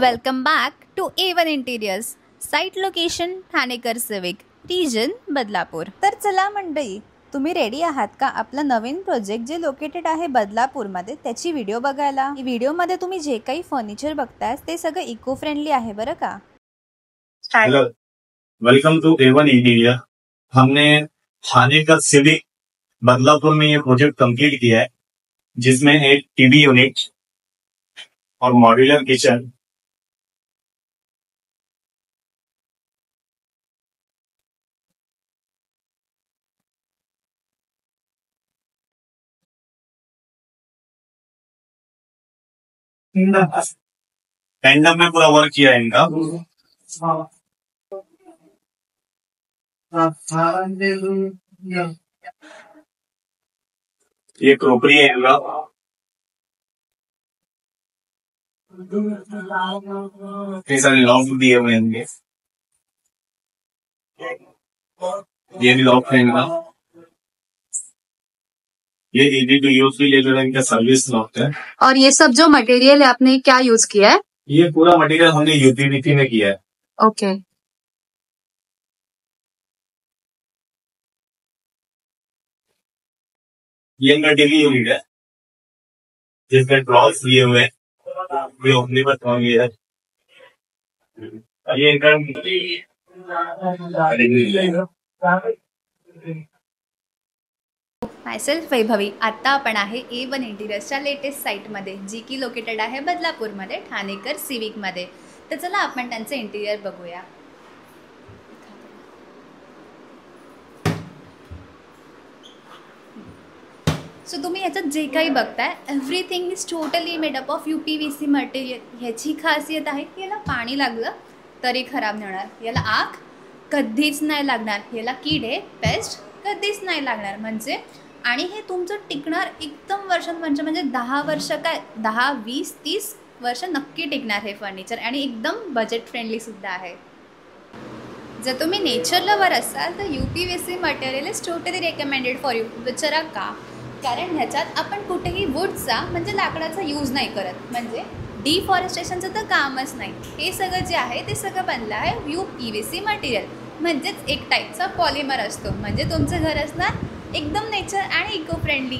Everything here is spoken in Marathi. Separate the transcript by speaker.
Speaker 1: Welcome back to A1 interiors. Site location Thanekar civic, region Badlapur. तर चला मंडळी, तुम्ही रेडी आहात का आपला नवीन प्रोजेक्ट जे लोकेटेड आहे बदलापूरमध्ये त्याची व्हिडिओ बघायला? ही व्हिडिओमध्ये तुम्ही जे काही फर्निचर बघताय ते सगळं इको फ्रेंडली आहे बरं का.
Speaker 2: Hello, welcome to A1 interior. हमने ठाणेकर सिविक बदलापुर में ये प्रोजेक्ट कंप्लीट किया है, जिसमें एक टीवी यूनिट और मॉड्यूलर किचन, टेंडम में पूरा वर्क किया है इनका. ये क्रोकरी है इनका. ये सारे लॉक दिए हुए हैं इनके. ये भी लॉक है इनका. ये इजी टू यूज के लिए जो है इनका सर्विस लॉक है.
Speaker 3: और ये सब जो मटेरियल है आपने क्या यूज किया है?
Speaker 2: ये पूरा मटेरियल हमने यूपीवीसी में किया है.
Speaker 3: ओके.
Speaker 2: ये इनका टीवी यूनिट है, जिसमें ड्रॉर्स दिए हुए हैं. ये ओपनी पर होंगे. ये इनका
Speaker 1: मायसेल्फ वैभवी. आता आपण आहे A1 इंटिरियर्सच्या लेटेस्ट साईटमध्ये, जी की लोकेटेड आहे बदलापूरमध्ये ठाणेकर सिविकमध्ये. तर चला आपण त्यांचं इंटिरियर बघूया. सो तुम्ही ह्याच्यात जे काही बघताय everything is totally made up of UPVC material. ह्याची खासियत आहे की याला पाणी लागलं तरी खराब नाही होणार, याला आग कधीच नाही लागणार, याला किडे पेस्ट कधीच नाही लागणार म्हणजे. आणि हे तुमचं टिकणार एकदम वर्षांमध्ये, म्हणजे 10 वर्ष काय 10, 20, 30 वर्ष नक्की टिकणार हे फर्निचर. आणि एकदम बजेट फ्रेंडलीसुद्धा आहे. जर तुम्ही नेचर लवर असाल तर UPVC material is totally recommended for you. विचारा का? कारण ह्याच्यात आपण कुठेही वूडचा म्हणजे लाकडाचा यूज नाही करत, म्हणजे डिफॉरेस्टेशनचं तर कामच नाही. हे सगळं जे आहे ते सगळं बनलं आहे UPVC मटेरियल, म्हणजेच एक टाईपचा पॉलिमर असतो. म्हणजे तुमचं घर असणार एकदम नेचर आणि इको फ्रेंडली.